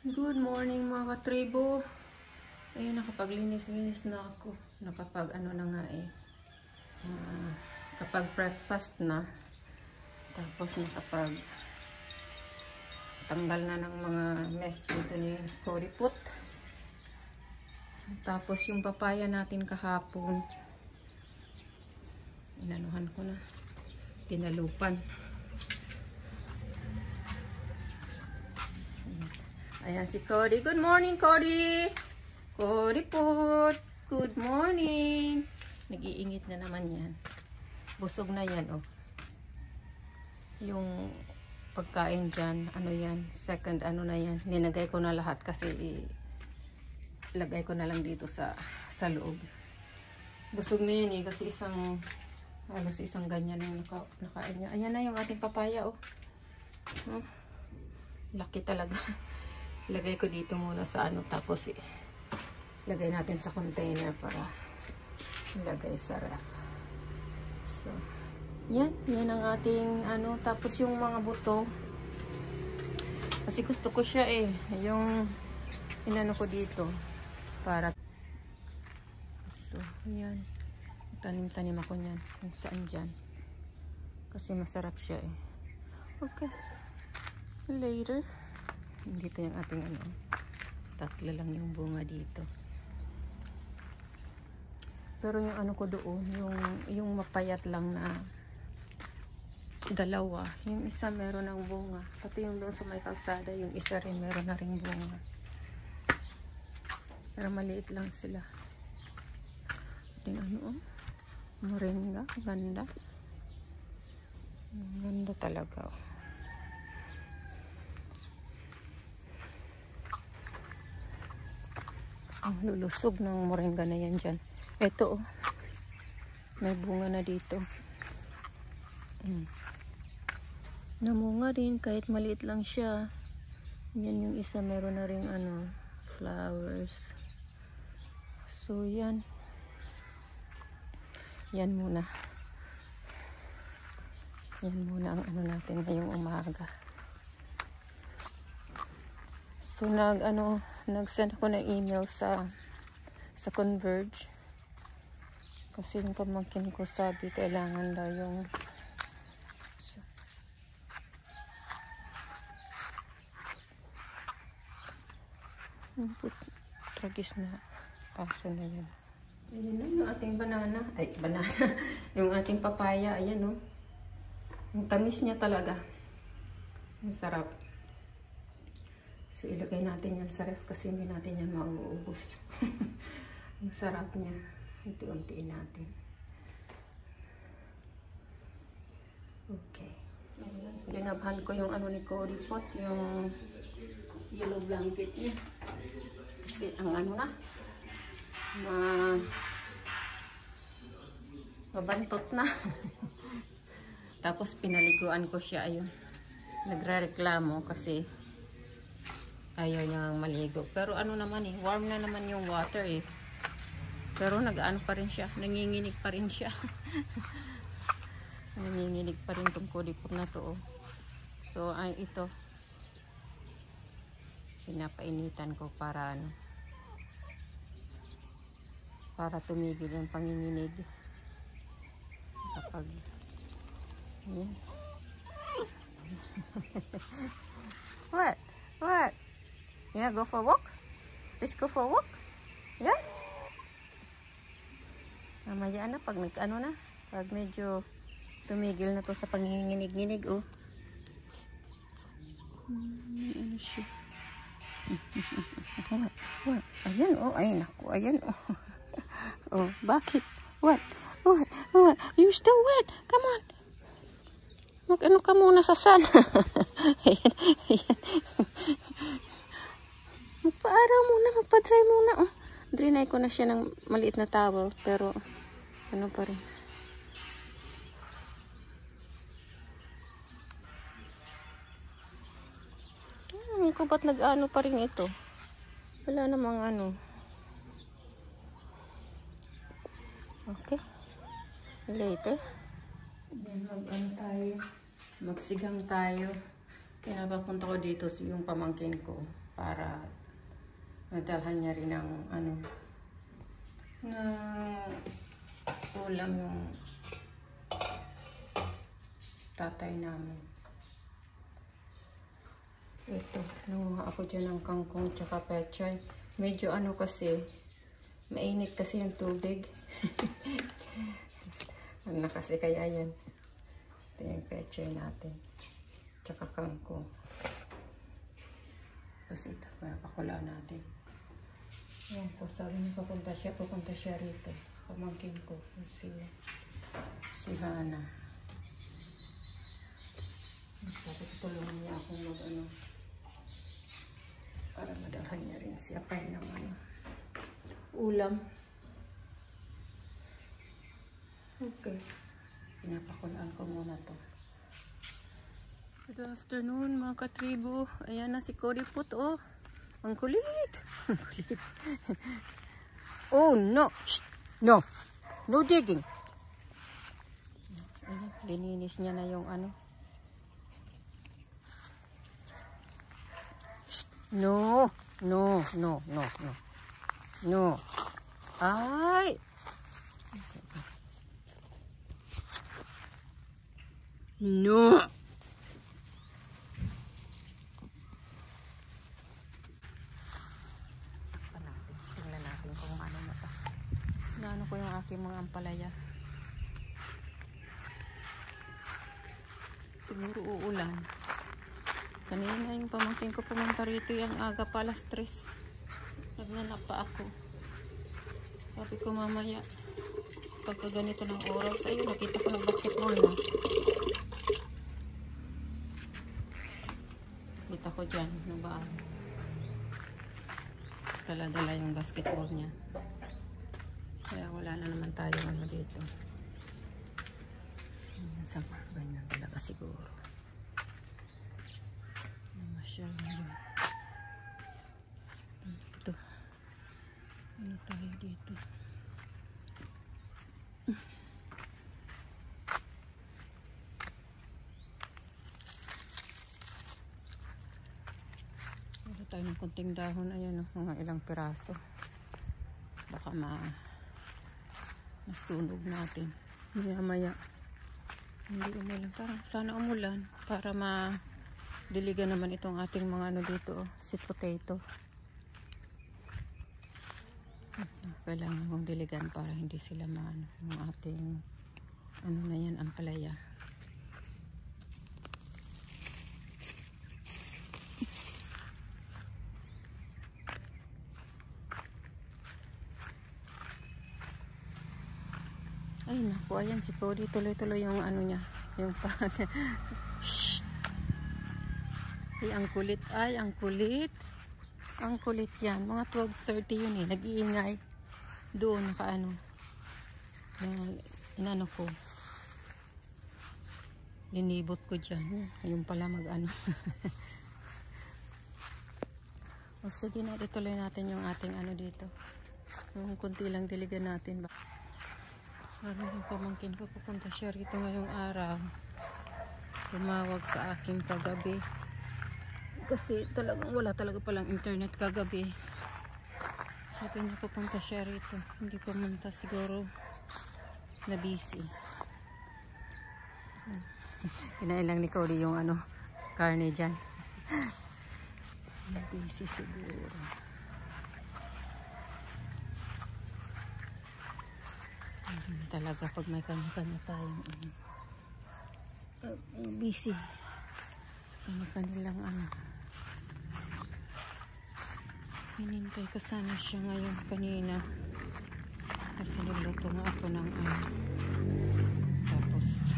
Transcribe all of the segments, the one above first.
Good morning mga katribo. Ayun, nakapaglinis-linis na ako. Nakapag ano na nga eh. Kapag breakfast na. Tapos nakapag tanggal na ng mga mess dito ni Koriput. Tapos yung papaya natin kahapon. Inanuhan ko na. Tinalupan. Ayan si Cody. Good morning, Cody! Koriput! Good morning! Nag-iingit na naman yan. Busog na yan, oh. Yung pagkain dyan, ano yan, second ano na yan. Ninagay ko na lahat kasi ilagay ko na lang dito sa loob. Busog na yan eh, kasi halos isang ganyan yung nakain niya. Ayan na yung ating papaya, oh. Laki talaga. Ilagay ko dito muna sa ano, tapos ilagay natin sa container para ilagay sa ref. So, yan ang ating ano, tapos yung mga buto. Kasi gusto ko siya eh, yung inano ko dito para so, yan. Tanim-tanim ako niyan kung saan dyan. Kasi masarap siya eh. Okay. Later. Dito yung ating ano, tatlo lang yung bunga dito. Pero yung ano ko doon, yung mapayat lang na dalawa, yung isa meron ng bunga. Pati yung doon sa may kalsada, yung isa rin meron na ring bunga. Pero maliit lang sila. Ating ano, moringa, ganda. Ganda talaga. Ang lulusog ng moringa na yan dyan. Ito oh. May bunga na dito. Namunga rin kahit maliit lang siya. Yan yung isa meron na rin ano, flowers. So yan. Yan muna. Yan muna ang ano natin ngayong umaga. So nag-send ako ng email sa Converge kasi yung pamangkin ko sabi kailangan daw yung tragis na aso na yun. Ayan na yung ating banana, yung ating papaya, ayan oh. Yung tamis niya talaga, ang sarap. So, ilagay natin yan sa ref kasi hindi natin yan mauubos. Ang sarap niya. Unti-untiin natin. Okay. Linabhan ko yung ano ni Koriput, yung yellow blanket niya. Kasi ang ano na, mabantot na. Tapos pinaliguan ko siya, ayun. Nagre-reklamo kasi ayaw niyang maligo. Pero ano naman eh, warm na naman yung water eh. Pero nag-ano pa rin siya, nanginginig pa rin siya. Nanginginig pa rin tong Koriput na to oh. So ay ito, pinapainitan ko para ano, para tumigil yung panginginig. Kapag yan. What? Yeah, go for a walk. Let's go for a walk. Yeah. Mamaya na pag nag-ano na, pag medyo tumigil na to sa panginginig-nginig oh. Ano siya? What? Ayan oh, ay naku, ayan oh. Oh, bakit? What? You're still wet. Come on. Mag-ano ka muna sa sun. Ayan. Magpa-araw muna, magpa-dry muna. Oh. Drinay ko na siya ng maliit na towel, pero ano pa rin. Ko ba't nag-ano pa rin ito? Wala namang ano. Okay. Later. Mag-ano tayo. Magsigang tayo. Pinapapunta ko dito yung pamangkin ko para madalhan niya rin ng ano, ng ulam yung tatay namin. Ito, nanguha ako dyan ng kangkong tsaka pechay. Medyo ano kasi, mainit kasi yung tubig. Ano kasi kaya yan. Ito yung pechay natin. Tsaka kangkong. Tapos ito, pakulaan natin. Yan po, sabi niya pupunta siya rito. Pamangkin ko, si Hana. Sabi ko tulungan niya akong mag-ano, para madalhan niya rin si Apay ng ano, ulam. Okay. Pinapakulaan ko muna to. Good afternoon mga katribo. Ayan na si Cody Put, oh. Ang kulit. Ang kulit. Oh no. Shh. No. No digging. Ayan, lininis niya na yung ano. Shh. No. No. No. No. No. No. Ay. No. Tingnan natin kung ano na to. Naano ko yung aking mga ampalaya. Siguro uulan. Kanina yung pamangkin ko pumunta rito yung aga pa, alas 3. Nagnanap pa ako. Sabi ko mamaya, pagka ganito ng oras, ayun, nakita ko ng basketball na. Kita ko dyan, ng bahay. Dala-dala yung basketball niya. Kaya wala na naman tayo ano dito. Sama, ganyan talaga siguro. Masyal na yun. Ito. Ano tayo dito? Wala tayo ng kunting dahon. Ayan o, mga ilang piraso. Baka masunog natin. Maya-maya. Hindi umulan. Parang sana umulan para madiligan naman itong ating mga ano dito. Oh, sweet potato. Kailangan mong diligan para hindi sila maano. Yung ating ano na yan, ampalaya. Ay naku, ayan si Cody, tuloy-tuloy yung ano niya, yung pag shh. Ay, ang kulit, ay, ang kulit. Ang kulit yan, mga 12:30 yun eh, nag-iingay. Doon, nakaano, inano ko, linibot ko dyan, yung pala mag-ano. O sige na, ituloy natin yung ating ano dito. Yung kunti lang diligan natin. Sabi ng pamangkin ko, pupunta siya rito ngayong araw. Tumawag sa akin kagabi. Kasi talagang wala talaga palang internet kagabi. Sabi niya pupunta siya rito. Hindi pumunta, siguro na busy. Kinain lang ni Cody yung ano, karne dyan. Na busy siguro. Talaga pag may kanya-kanya tayong busy sa kanya-kanilang ano. Hinintay ko sana siya ngayon kanina kasi nagluto nga ako ng ano, tapos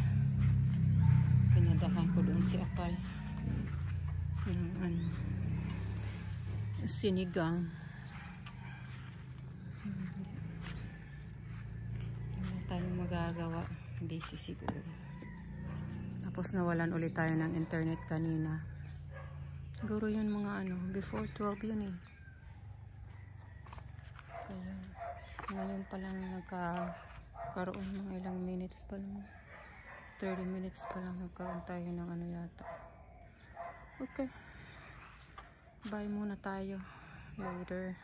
pinadahan ko doon si Apay ng ano, sinigang. Tayong magagawa, busy siguro. Tapos nawalan ulit tayo ng internet kanina. Siguro yun mga ano, before 12 yun eh. Kaya ngayon pa lang nagkaroon mga ilang minutes pa lang, 30 minutes pa lang nagkaroon tayo ng ano yata. Okay, Bye muna tayo. Later.